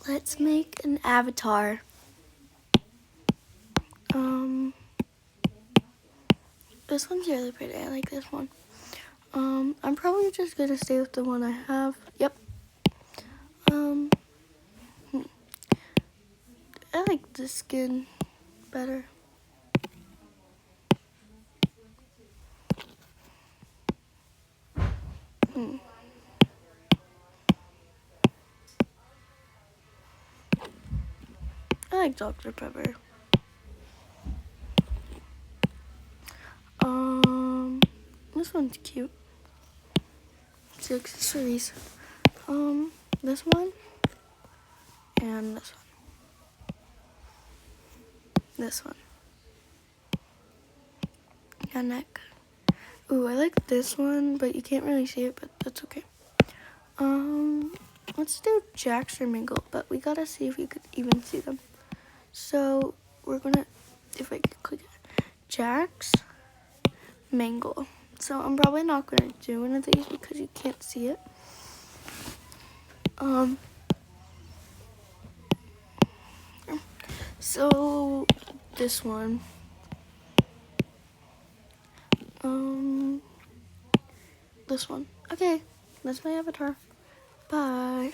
Let's make an avatar. This one's really pretty. I like this one. I'm probably just gonna stay with the one I have. Yep. I like the skin better. I like Dr. Pepper. This one's cute. It's accessories. This one and this one. This one. Yeah, neck. Ooh, I like this one, but you can't really see it, but that's okay. Let's do Jax or Mingle, but we gotta see if you could even see them. So we're gonna, if I could click it, Jax, Mingle. So I'm probably not gonna do one of these because you can't see it. So this one. This one. Okay, that's my avatar. Bye.